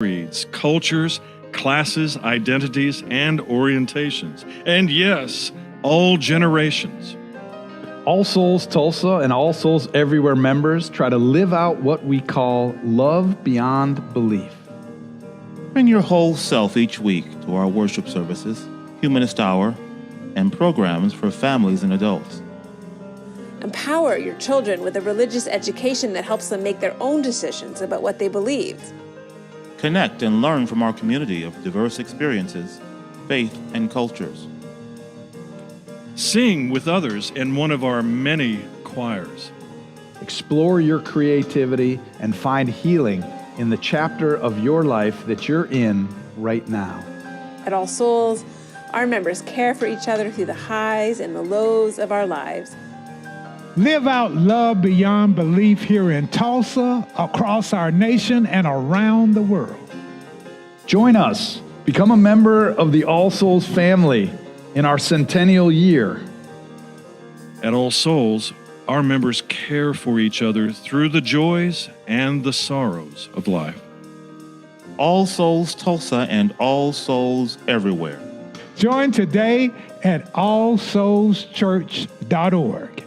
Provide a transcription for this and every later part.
creeds, cultures, classes, identities, and orientations. And yes, all generations. All Souls Tulsa and All Souls Everywhere members try to live out what we call love beyond belief. Bring your whole self each week to our worship services, Humanist Hour, and programs for families and adults. Empower your children with a religious education that helps them make their own decisions about what they believe. Connect and learn from our community of diverse experiences, faith, and cultures. Sing with others in one of our many choirs. Explore your creativity and find healing in the chapter of your life that you're in right now. At All Souls, our members care for each other through the highs and the lows of our lives. Live out love beyond belief here in Tulsa, across our nation, and around the world. Join us. Become a member of the All Souls family in our centennial year. At All Souls, our members care for each other through the joys and the sorrows of life. All Souls Tulsa and All Souls Everywhere. Join today at allsoulschurch.org.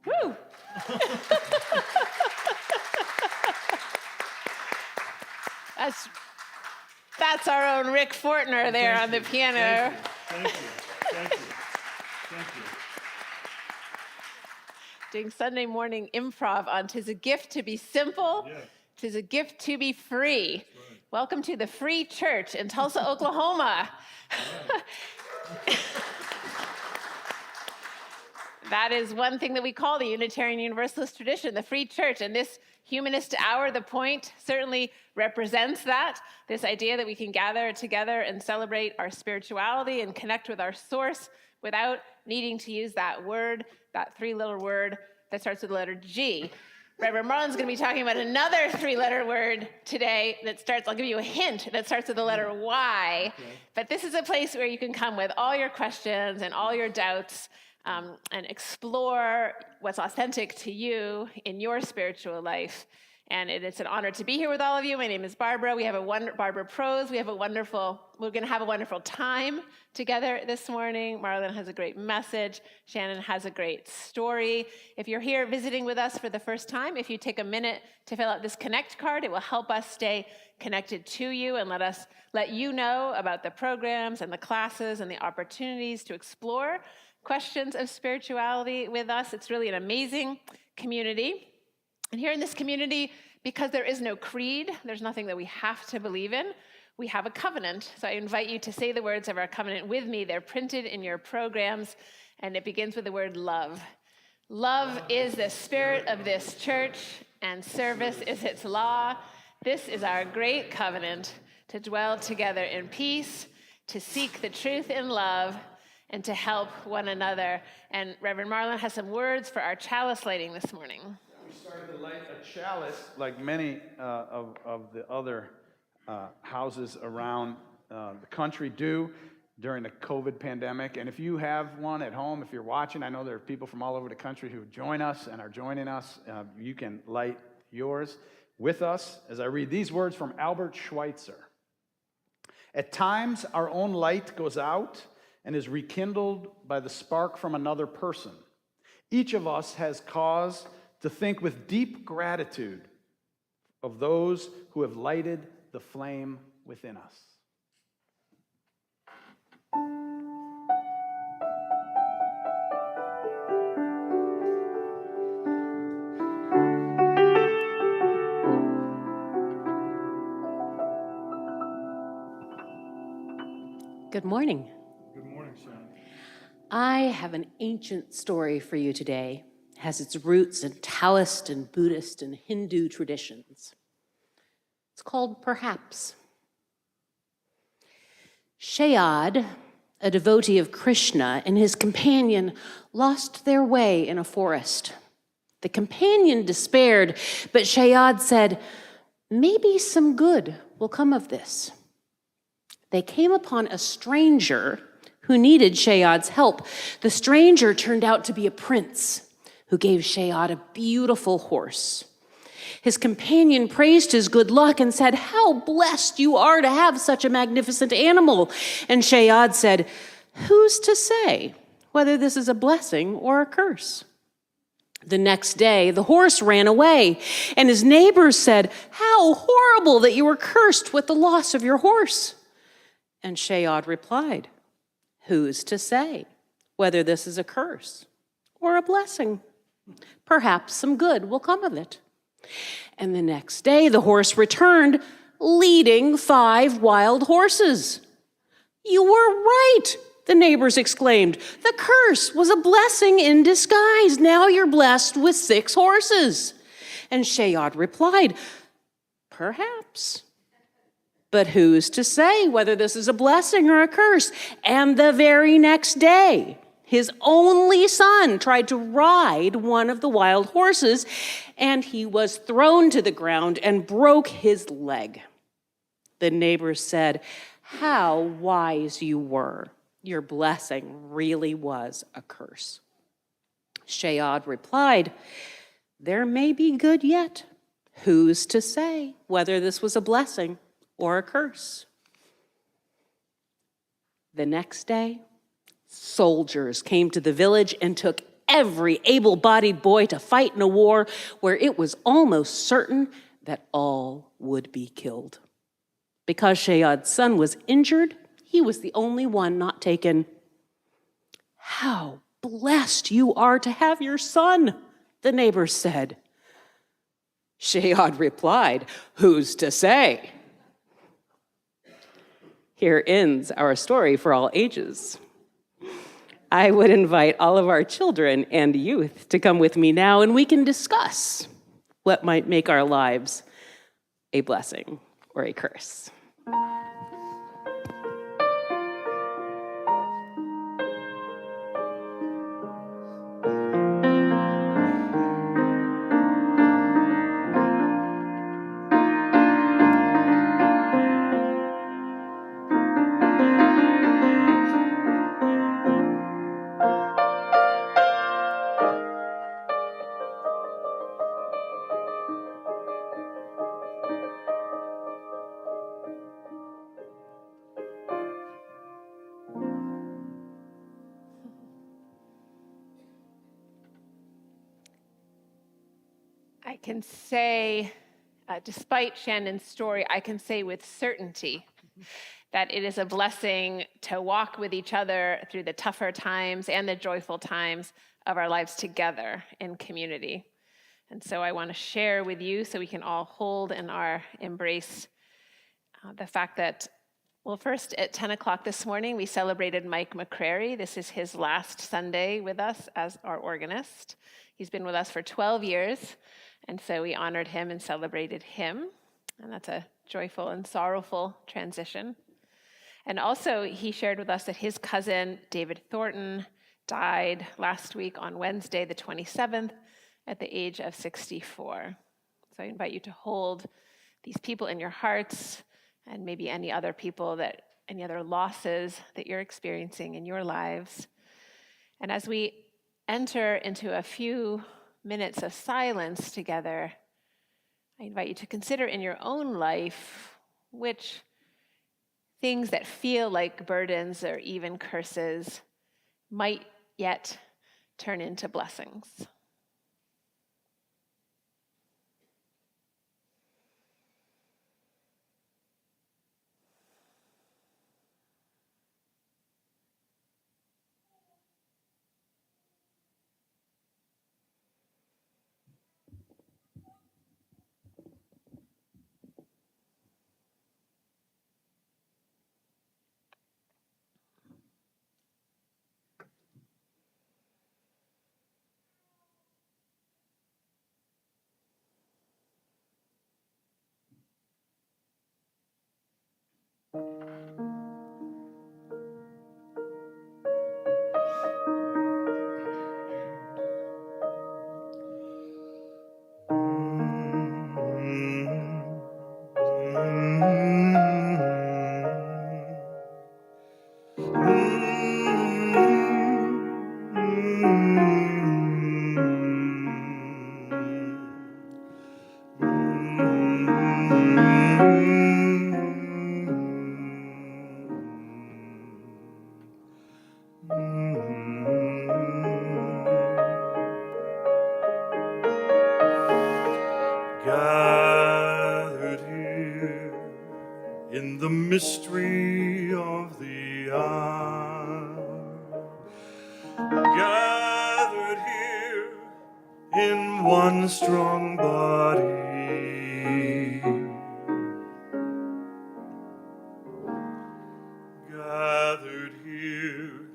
Woo! That's our own Rick Fortner there on the piano. Thank you. Thank you. Thank you. Doing Sunday morning improv on "'Tis a gift to be simple, Yeah. 'tis a gift to be free." Right. Welcome to the Free Church in Tulsa, Oklahoma. Right. That is one thing that we call the Unitarian Universalist tradition, the Free Church. And this Humanist Hour, the point, certainly represents that, this idea that we can gather together and celebrate our spirituality and connect with our source without needing to use that word, that three-letter word that starts with the letter G. Reverend Marlon's going to be talking about another three-letter word today that starts, I'll give you a hint, that starts with the letter Y. Okay. But this is a place where you can come with all your questions and all your doubts and explore what's authentic to you in your spiritual life. And it's an honor to be here with all of you. My name is Barbara. We have Barbara Prose. We're going to have a wonderful time together this morning. Marlon has a great message. Shannon has a great story. If you're here visiting with us for the first time, if you take a minute to fill out this Connect card, it will help us stay connected to you and let you know about the programs and the classes and the opportunities to explore questions of spirituality with us. It's really an amazing community. And here in this community, because there is no creed, there's nothing that we have to believe in, we have a covenant. So I invite you to say the words of our covenant with me. They're printed in your programs, and it begins with the word love. Love is the spirit of this church, and service is its law. This is our great covenant, to dwell together in peace, to seek the truth in love, and to help one another. And Reverend Marlon has some words for our chalice lighting this morning. We started to light a chalice like many of the other houses around the country do during the COVID pandemic. And if you have one at home, if you're watching, I know there are people from all over the country who join us and are joining us. You can light yours with us as I read these words from Albert Schweitzer. At times, our own light goes out and is rekindled by the spark from another person. Each of us has cause to think with deep gratitude of those who have lighted the flame within us. Good morning. Good morning, Sean. I have an ancient story for you today. It has its roots in Taoist and Buddhist and Hindu traditions. It's called Perhaps. Shayad, a devotee of Krishna, and his companion lost their way in a forest. The companion despaired, but Shayad said, "Maybe some good will come of this." They came upon a stranger who needed Shayad's help. The stranger turned out to be a prince who gave Shayad a beautiful horse. His companion praised his good luck and said, "How blessed you are to have such a magnificent animal." And Shayad said, "Who's to say whether this is a blessing or a curse?" The next day, the horse ran away, and his neighbors said, "How horrible that you were cursed with the loss of your horse." And Shayad replied, "Who's to say whether this is a curse or a blessing? Perhaps some good will come of it." And the next day, the horse returned, leading 5 wild horses. "You were right," the neighbors exclaimed. "The curse was a blessing in disguise. Now you're blessed with 6 horses." And Shayad replied, "Perhaps. But who's to say whether this is a blessing or a curse?" And the very next day, his only son tried to ride one of the wild horses, and he was thrown to the ground and broke his leg. The neighbors said, "How wise you were. Your blessing really was a curse." Shayad replied, "There may be good yet. Who's to say whether this was a blessing or a curse?" The next day, soldiers came to the village and took every able-bodied boy to fight in a war where it was almost certain that all would be killed. Because Shayad's son was injured, he was the only one not taken. "How blessed you are to have your son," the neighbors said. Shayad replied, "Who's to say?" Here ends our story for all ages. I would invite all of our children and youth to come with me now, and we can discuss what might make our lives a blessing or a curse. I can say, despite Shannon's story, I can say with certainty that it is a blessing to walk with each other through the tougher times and the joyful times of our lives together in community. And so I want to share with you so we can all hold in our embrace the fact that, well, first at 10 o'clock this morning, we celebrated Mike McCrary. This is his last Sunday with us as our organist. He's been with us for 12 years, and so we honored him and celebrated him. And that's a joyful and sorrowful transition. And also, he shared with us that his cousin, David Thornton, died last week on Wednesday, the 27th, at the age of 64. So I invite you to hold these people in your hearts, and maybe any other losses that you're experiencing in your lives. And as we enter into a few minutes of silence together, I invite you to consider in your own life which things that feel like burdens or even curses might yet turn into blessings. Gathered here in the mystery of the hour, gathered here in one strong body, gathered here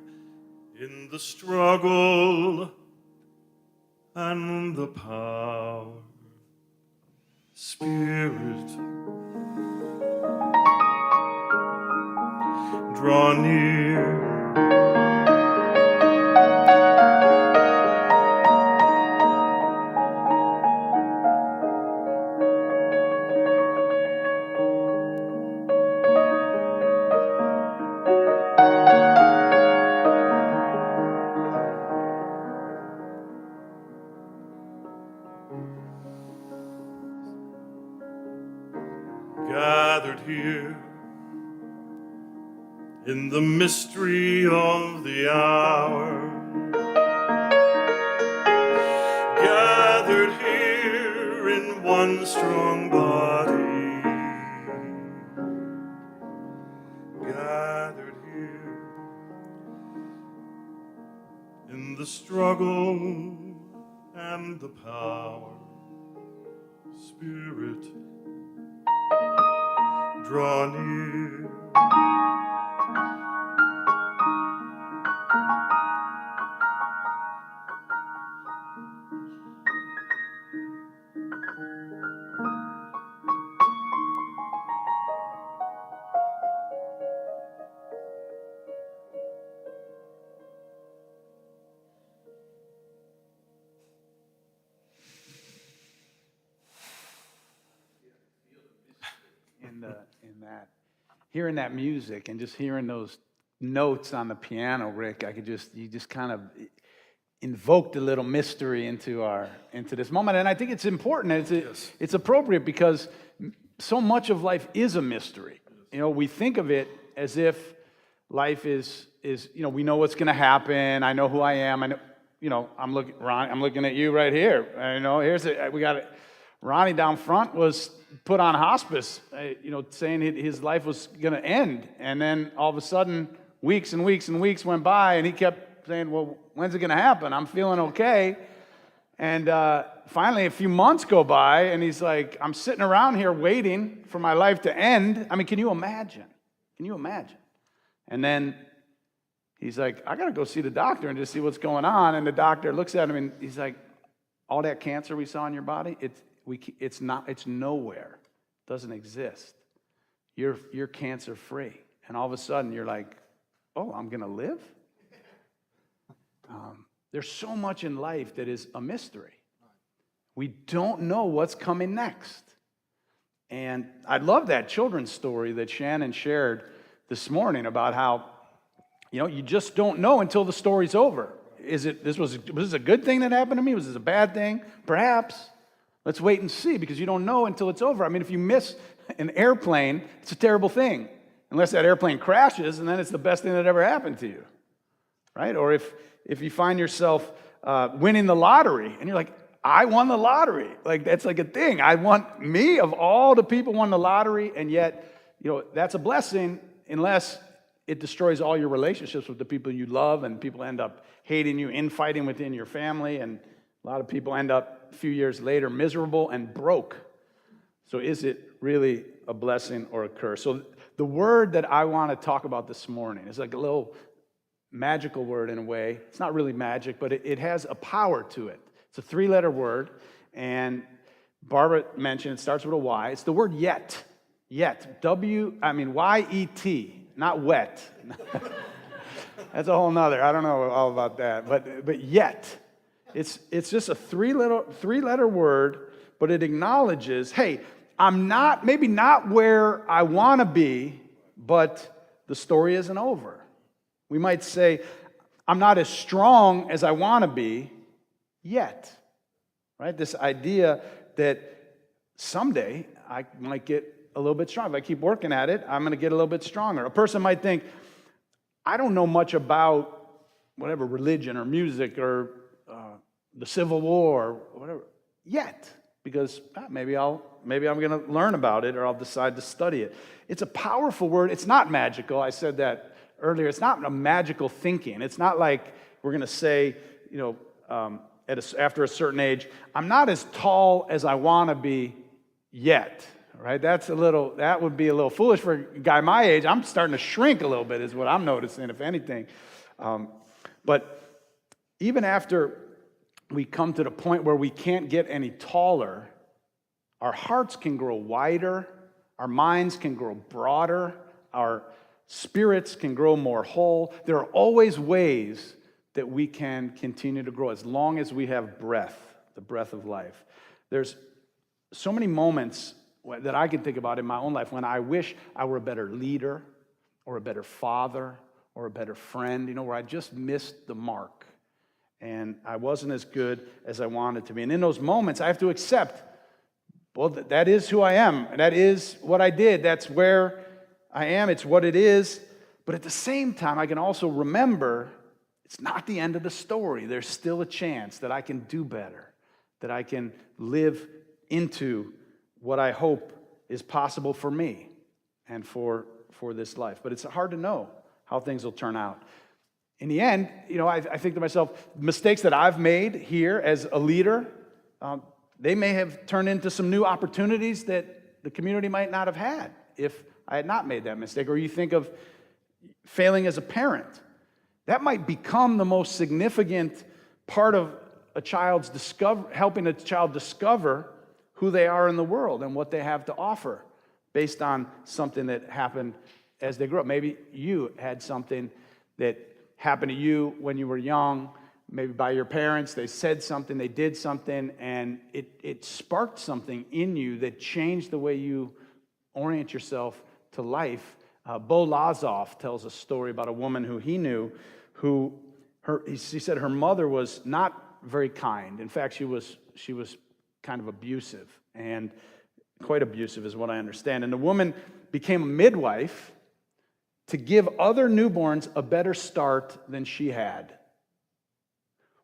in the struggle and the power. Spirit, draw near. Gathered here in the mystery of the hour, gathered here in one strong body, gathered here in the struggle and the power. Spirit, draw near. In that, hearing that music and just hearing those notes on the piano, Rick, you just kind of invoked a little mystery into this moment, and I think it's important. It's appropriate because so much of life is a mystery. You know, we think of it as if life is we know what's going to happen. I know who I am. I know, I'm looking at you right here. We got it. Ronnie down front was put on hospice, saying his life was going to end. And then all of a sudden, weeks and weeks and weeks went by, and he kept saying, well, when's it going to happen? I'm feeling okay. And finally, a few months go by, and he's like, I'm sitting around here waiting for my life to end. I mean, can you imagine? Can you imagine? And then he's like, I got to go see the doctor and just see what's going on. And the doctor looks at him, and he's like, all that cancer we saw in your body, it's nowhere. It doesn't exist. You're cancer-free. And all of a sudden, you're like, oh, I'm going to live? There's so much in life that is a mystery. We don't know what's coming next. And I love that children's story that Shannon shared this morning about how, you just don't know until the story's over. Was this a good thing that happened to me? Was this a bad thing? Perhaps. Let's wait and see, because you don't know until it's over. I mean, if you miss an airplane, it's a terrible thing. Unless that airplane crashes, and then it's the best thing that ever happened to you. Right? Or if you find yourself winning the lottery, and you're like, I won the lottery. Like, that's like a thing. Me, of all the people, won the lottery, and yet, that's a blessing unless it destroys all your relationships with the people you love, and people end up hating you, infighting within your family, and a lot of people end up a few years later miserable and broke. So is it really a blessing or a curse? So the word that I want to talk about this morning is like a little magical word in a way. It's not really magic, but it has a power to it. It's a 3-letter word, and Barbara mentioned it starts with a Y. It's the word yet. Yet. Y-E-T, not wet. That's a whole nother. I don't know all about that. But yet. It's just a 3-letter word, but it acknowledges, hey, I'm maybe not where I want to be, but the story isn't over. We might say, I'm not as strong as I want to be yet. Right? This idea that someday I might get a little bit stronger. If I keep working at it, I'm going to get a little bit stronger. A person might think, I don't know much about whatever religion or music or the Civil War or whatever yet, because maybe I'm going to learn about it, or I'll decide to study it. It's a powerful word. It's not magical. I said that earlier. It's not a magical thinking. It's not like we're going to say, after a certain age, I'm not as tall as I want to be yet. Right? That would be a little foolish for a guy my age. I'm starting to shrink a little bit, is what I'm noticing, if anything. But even after we come to the point where we can't get any taller, our hearts can grow wider, our minds can grow broader, our spirits can grow more whole. There are always ways that we can continue to grow as long as we have breath, the breath of life. There's so many moments that I can think about in my own life when I wish I were a better leader or a better father or a better friend, where I just missed the mark and I wasn't as good as I wanted to be. And in those moments, I have to accept, well, that is who I am. That is what I did. That's where I am. It's what it is. But at the same time, I can also remember it's not the end of the story. There's still a chance that I can do better, that I can live into what I hope is possible for me and for this life. But it's hard to know how things will turn out. In the end, I think to myself, mistakes that I've made here as a leader, they may have turned into some new opportunities that the community might not have had if I had not made that mistake. Or you think of failing as a parent. That might become the most significant part of helping a child discover who they are in the world and what they have to offer based on something that happened as they grew up. Maybe you had something that happened to you when you were young, maybe by your parents. They said something, they did something, and it sparked something in you that changed the way you orient yourself to life. Bo Lazoff tells a story about a woman who he knew he said her mother was not very kind. In fact, she was kind of abusive, and quite abusive is what I understand. And the woman became a midwife to give other newborns a better start than she had.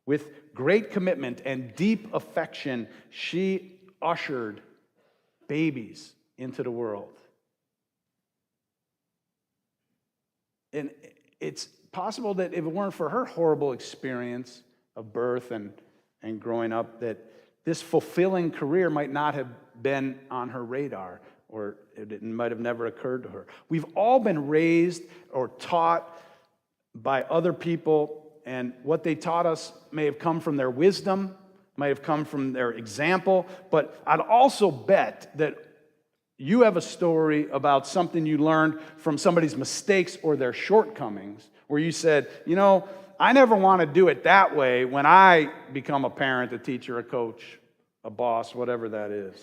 With great commitment and deep affection, she ushered babies into the world. And it's possible that if it weren't for her horrible experience of birth and growing up, that this fulfilling career might not have been on her radar, or it might have never occurred to her. We've all been raised or taught by other people, and what they taught us may have come from their wisdom, might have come from their example, but I'd also bet that you have a story about something you learned from somebody's mistakes or their shortcomings, where you said, you know, I never want to do it that way when I become a parent, a teacher, a coach, a boss, whatever that is.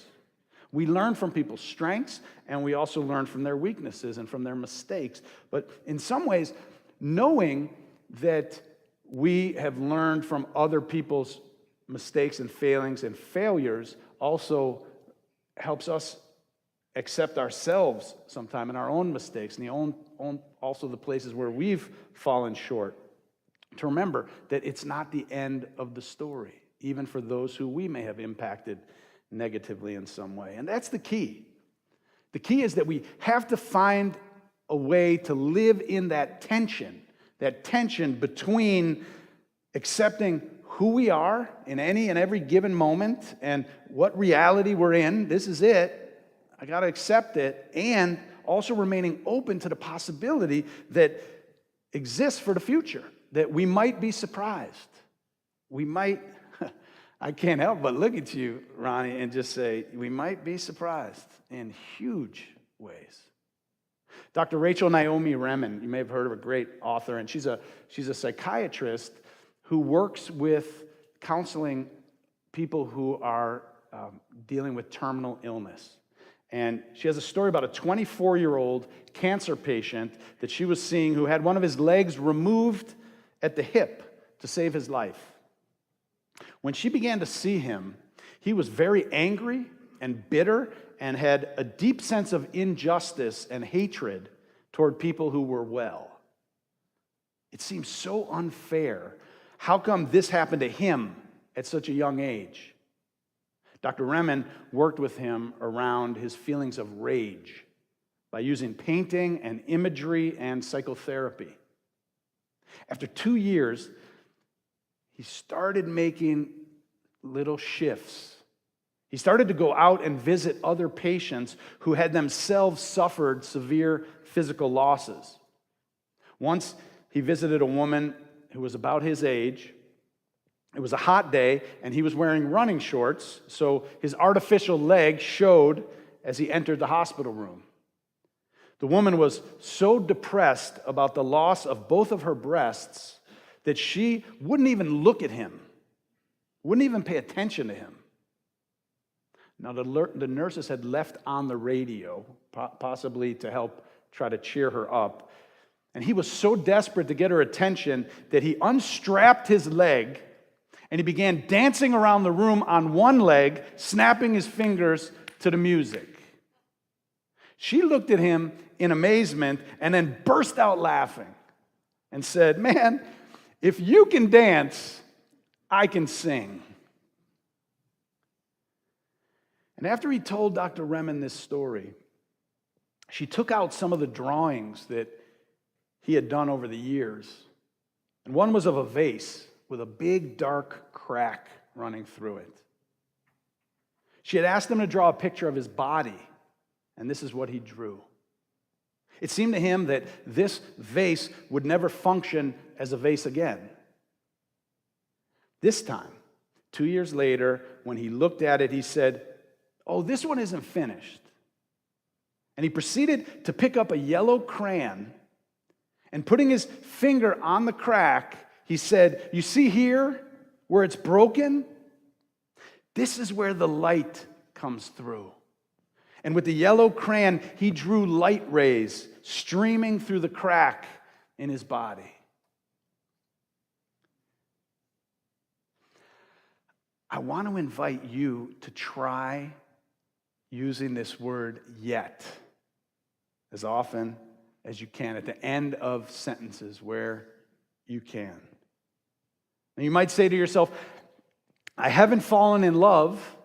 We learn from people's strengths, and we also learn from their weaknesses and from their mistakes. But in some ways, knowing that we have learned from other people's mistakes and failings and failures also helps us accept ourselves sometime in our own mistakes and also the places where we've fallen short. To remember that it's not the end of the story, even for those who we may have impacted negatively in some way. And that's the key. The key is that we have to find a way to live in that tension between accepting who we are in any and every given moment and what reality we're in. This is it. I got to accept it, and also remaining open to the possibility that exists for the future, that we might be surprised. We might, I can't help but look at you, Ronnie, and just say, we might be surprised in huge ways. Dr. Rachel Naomi Remen, you may have heard of a great author, and she's a psychiatrist who works with counseling people who are dealing with terminal illness. And she has a story about a 24-year-old cancer patient that she was seeing who had one of his legs removed at the hip to save his life. When she began to see him, he was very angry and bitter and had a deep sense of injustice and hatred toward people who were well. It seemed so unfair. How come this happened to him at such a young age? Dr. Remen worked with him around his feelings of rage by using painting and imagery and psychotherapy. After 2 years, he started making little shifts. He started to go out and visit other patients who had themselves suffered severe physical losses. Once he visited a woman who was about his age. It was a hot day, and he was wearing running shorts, so his artificial leg showed as he entered the hospital room. The woman was so depressed about the loss of both of her breasts that she wouldn't even look at him, wouldn't even pay attention to him. Now, the nurses had left on the radio, possibly to help try to cheer her up, and he was so desperate to get her attention that he unstrapped his leg and he began dancing around the room on one leg, snapping his fingers to the music. She looked at him in amazement and then burst out laughing and said, "Man, if you can dance, I can sing." And after he told Dr. Remen this story, she took out some of the drawings that he had done over the years. And one was of a vase with a big dark crack running through it. She had asked him to draw a picture of his body, and this is what he drew. It seemed to him that this vase would never function as a vase again. This time, 2 years later, when he looked at it, he said, "Oh, this one isn't finished." And he proceeded to pick up a yellow crayon, and putting his finger on the crack, he said, "You see here where it's broken? This is where the light comes through." And with the yellow crayon, he drew light rays streaming through the crack in his body. I want to invite you to try using this word "yet" as often as you can at the end of sentences where you can. And you might say to yourself, "I haven't fallen in love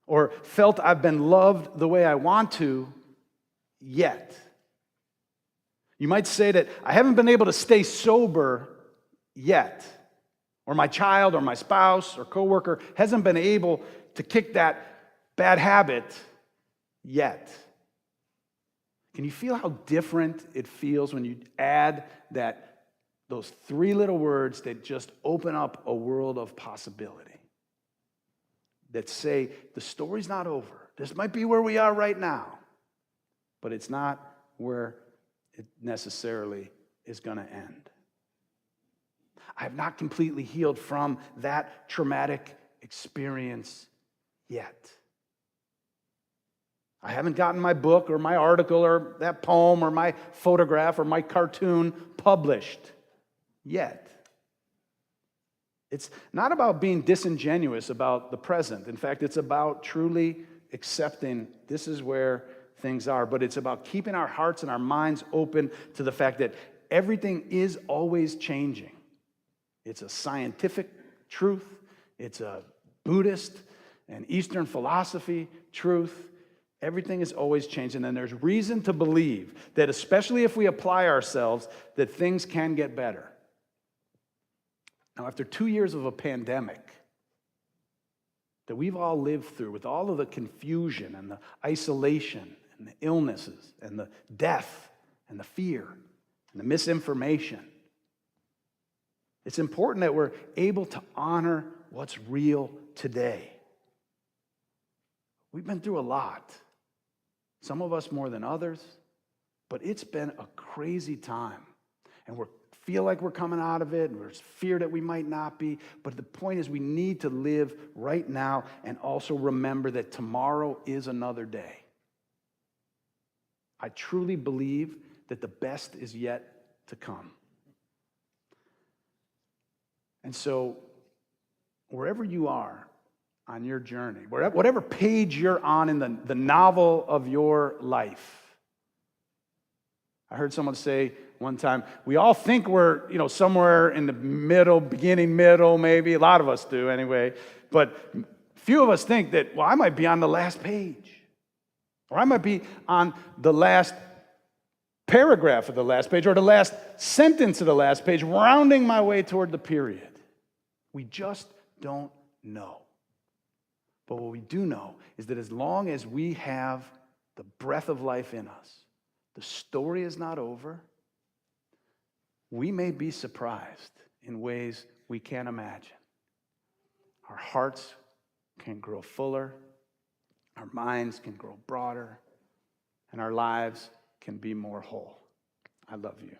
or felt I've been loved the way I want to yet." You might say that, "I haven't been able to stay sober yet." or my child or my spouse or coworker hasn't been able to kick that bad habit yet. Can you feel how different it feels when you add those three little words that just open up a world of possibility? That say, the story's not over. This might be where we are right now, but it's not where it necessarily is going to end. I have not completely healed from that traumatic experience yet. I haven't gotten my book or my article or that poem or my photograph or my cartoon published yet. It's not about being disingenuous about the present. In fact, it's about truly accepting this is where things are, but it's about keeping our hearts and our minds open to the fact that everything is always changing. It's a scientific truth. It's a Buddhist and Eastern philosophy truth. Everything is always changing, and there's reason to believe that, especially if we apply ourselves, that things can get better. Now, after 2 years of a pandemic that we've all lived through, with all of the confusion and the isolation and the illnesses and the death and the fear and the misinformation, it's important that we're able to honor what's real today. We've been through a lot, some of us more than others, but it's been a crazy time, and we feel like we're coming out of it, and there's fear that we might not be, but the point is we need to live right now and also remember that tomorrow is another day. I truly believe that the best is yet to come. And so, wherever you are on your journey, whatever page you're on in the novel of your life, I heard someone say one time, we all think we're, somewhere in the middle, beginning, middle, maybe. A lot of us do anyway. But few of us think that, I might be on the last page. Or I might be on the last paragraph of the last page, or the last sentence of the last page, rounding my way toward the period. We just don't know. But what we do know is that as long as we have the breath of life in us, the story is not over. We may be surprised in ways we can't imagine. Our hearts can grow fuller, our minds can grow broader, and our lives can be more whole. I love you.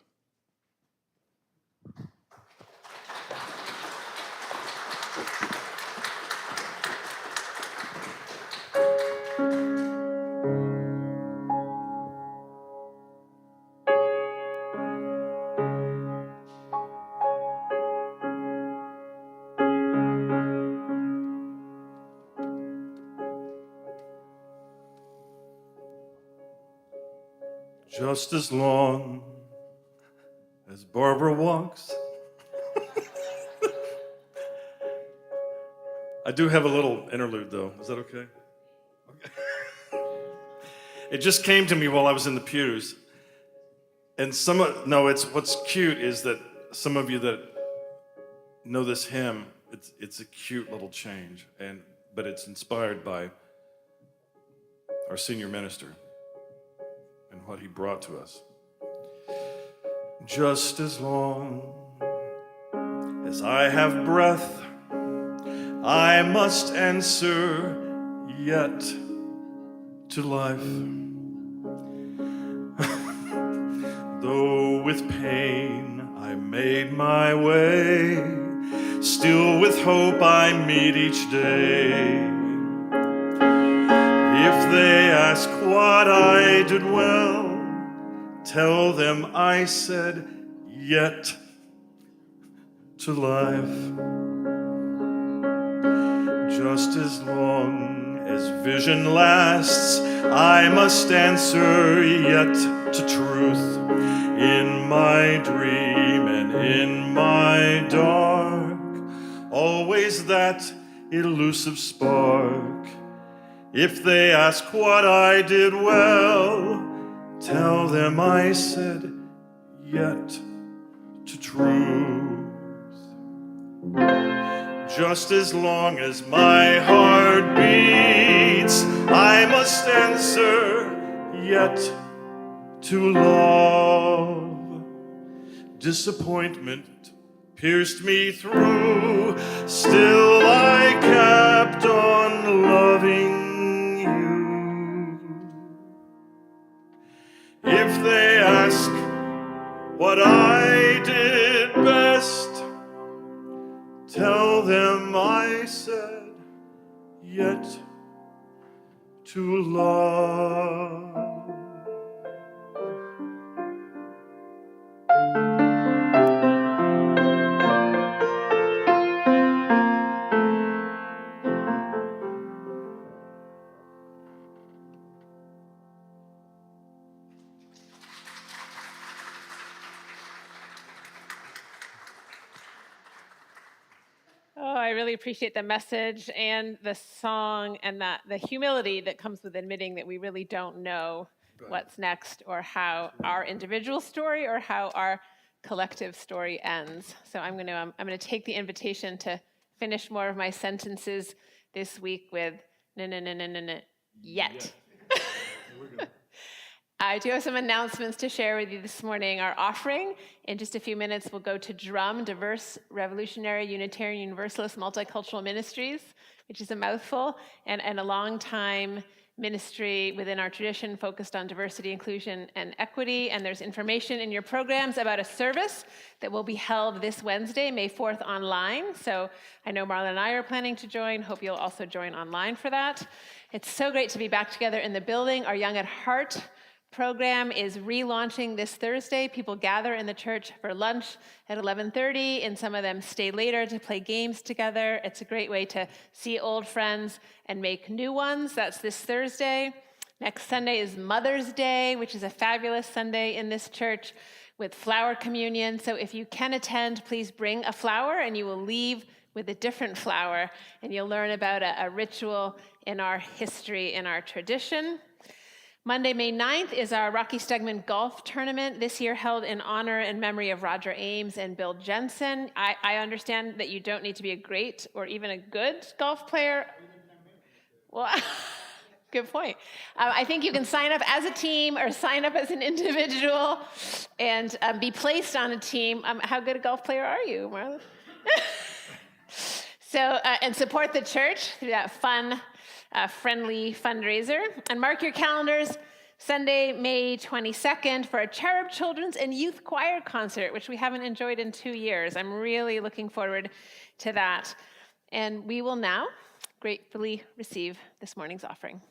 Just as long as Barbara walks. I do have a little interlude, though. Is that okay? It just came to me while I was in the pews. And what's cute is that some of you that know this hymn, it's a cute little change, but it's inspired by our senior minister and what he brought to us. Just as long as I have breath, I must answer yet to life. Though with pain I made my way, still with hope I meet each day. If they ask what I did well, tell them I said yet to life. Just as long as vision lasts, I must answer yet to truth. In my dream and in my dark, always that elusive spark. If they ask what I did well, tell them I said yet to truth. Just as long as my heart beats, I must answer yet to love. Disappointment pierced me through, still I kept on loving you. If they ask what I did best, tell them I said yet to love. Oh, I really appreciate the message and the song and the humility that comes with admitting that we really don't know what's next or how our individual story or how our collective story ends. So I'm going to take the invitation to finish more of my sentences this week with yet. I do have some announcements to share with you this morning. Our offering in just a few minutes will go to DRUM, Diverse Revolutionary Unitarian Universalist Multicultural Ministries, which is a mouthful, and a long time ministry within our tradition focused on diversity, inclusion, and equity. And there's information in your programs about a service that will be held this Wednesday, May 4th, online. So I know Marlon and I are planning to join. Hope you'll also join online for that. It's so great to be back together in the building. Our Young at Heart program is relaunching this Thursday. People gather in the church for lunch at 11:30, and some of them stay later to play games together. It's a great way to see old friends and make new ones. That's this Thursday. Next Sunday is Mother's Day, which is a fabulous Sunday in this church with flower communion. So if you can attend, please bring a flower, and you will leave with a different flower, and you'll learn about a ritual in our history, in our tradition. Monday, May 9th is our Rocky Stegman Golf Tournament, this year held in honor and memory of Roger Ames and Bill Jensen. I understand that you don't need to be a great or even a good golf player. Well, good point. I think you can sign up as a team or sign up as an individual and be placed on a team. How good a golf player are you, Marla? So, and support the church through that fun, friendly fundraiser. And mark your calendars, Sunday, May 22nd, for a Cherub Children's and Youth Choir concert, which we haven't enjoyed in 2 years. I'm really looking forward to that. And we will now gratefully receive this morning's offering.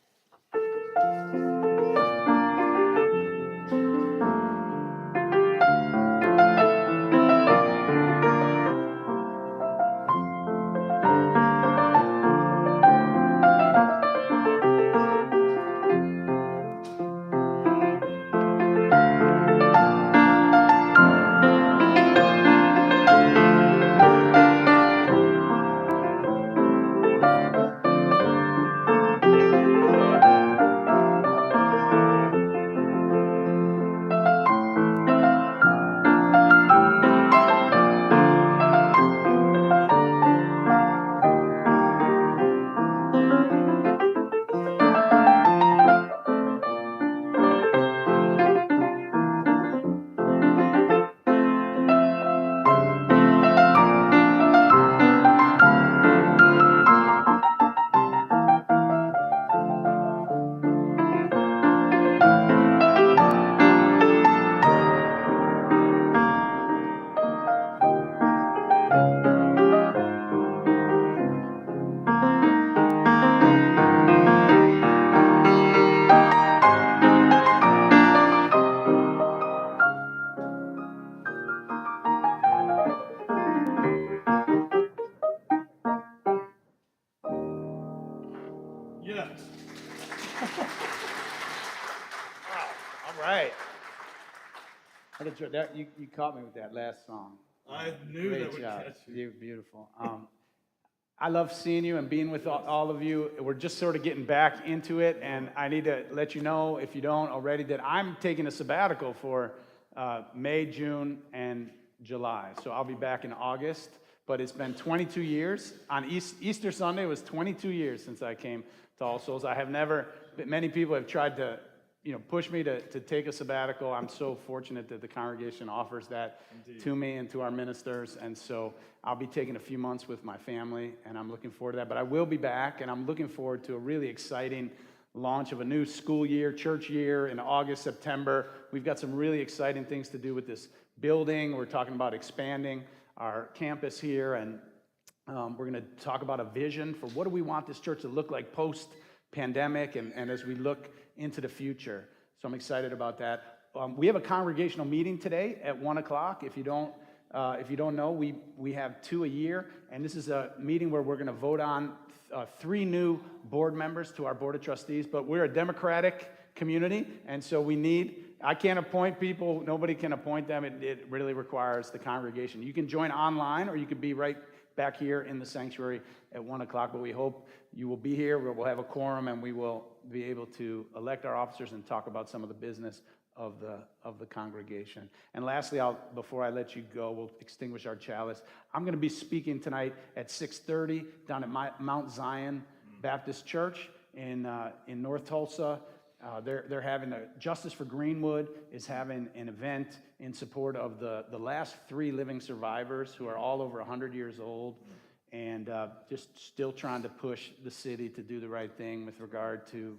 You caught me with that last song. I knew Great that would job. catch you. Beautiful. I love seeing you and being with all of you. We're just sort of getting back into it, and I need to let you know, if you don't already, that I'm taking a sabbatical for May, June, and July. So I'll be back in August, but it's been 22 years. On Easter Sunday, it was 22 years since I came to All Souls. I have never, many people have tried to push me to take a sabbatical. I'm so fortunate that the congregation offers that to me and to our ministers. And so I'll be taking a few months with my family, and I'm looking forward to that. But I will be back, and I'm looking forward to a really exciting launch of a new school year, church year in August, September. We've got some really exciting things to do with this building. We're talking about expanding our campus here, and we're going to talk about a vision for what do we want this church to look like post-pandemic and as we look into the future. So I'm excited about that. We have a congregational meeting today at 1 o'clock. If you don't know, we have 2 a year, and this is a meeting where we're going to vote on 3 new board members to our board of trustees. But we're a democratic community, and so I can't appoint people. Nobody can appoint them. It really requires the congregation. You can join online, or you could be right back here in the sanctuary at 1 o'clock, but we hope you will be here. We'll have a quorum, and we will be able to elect our officers and talk about some of the business of the congregation. And lastly, before I let you go, we'll extinguish our chalice. I'm going to be speaking tonight at 6:30 down at Mount Zion Baptist Church in North Tulsa. They're having Justice for Greenwood is having an event in support of the last 3 living survivors who are all over 100 years old, and just still trying to push the city to do the right thing with regard to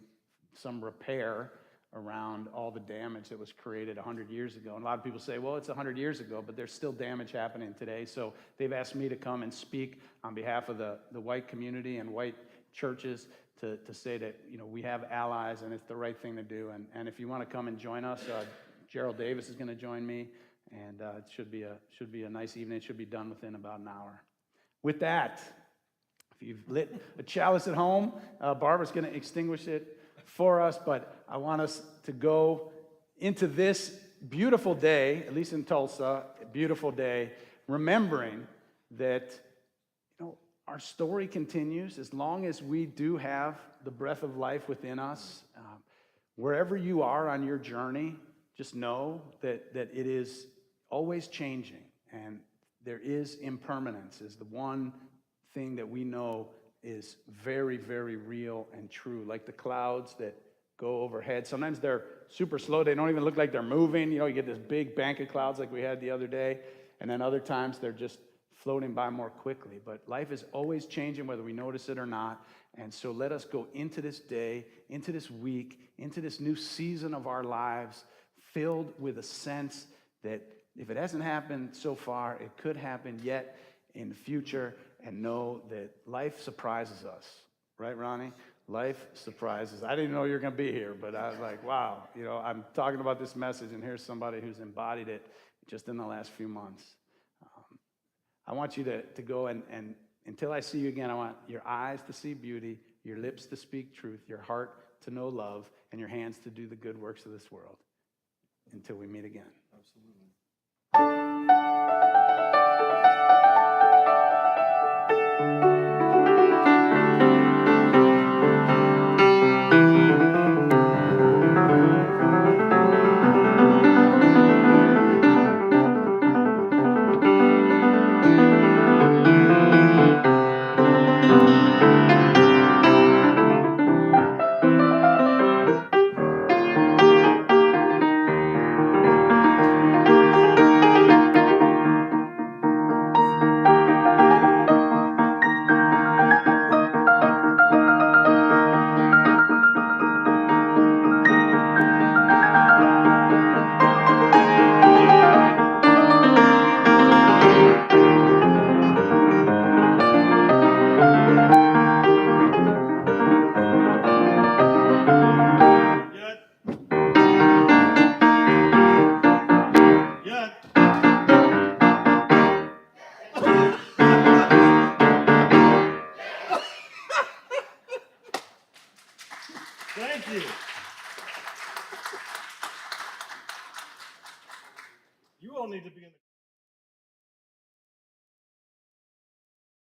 some repair around all the damage that was created 100 years ago. And a lot of people say, well, it's 100 years ago, but there's still damage happening today. So they've asked me to come and speak on behalf of the white community and white churches to say that we have allies and it's the right thing to do. And if you want to come and join us, Gerald Davis is going to join me, and it should be a nice evening. It should be done within about an hour. With that, if you've lit a chalice at home, Barbara's going to extinguish it for us, but I want us to go into this beautiful day, at least in Tulsa, a beautiful day, remembering that our story continues as long as we do have the breath of life within us. Wherever you are on your journey, just know that it is always changing, and there is impermanence is the one thing that we know is very, very real and true. Like the clouds that go overhead. Sometimes they're super slow. They don't even look like they're moving. You get this big bank of clouds like we had the other day. And then other times they're just floating by more quickly. But life is always changing whether we notice it or not. And so let us go into this day, into this week, into this new season of our lives filled with a sense that if it hasn't happened so far, it could happen yet in the future, and know that life surprises us. Right, Ronnie? Life surprises. I didn't know you were going to be here, but I was like, wow, I'm talking about this message, and here's somebody who's embodied it just in the last few months. I want you to go, and until I see you again, I want your eyes to see beauty, your lips to speak truth, your heart to know love, and your hands to do the good works of this world. Until we meet again. Absolutely. Thank you. You all need to be in the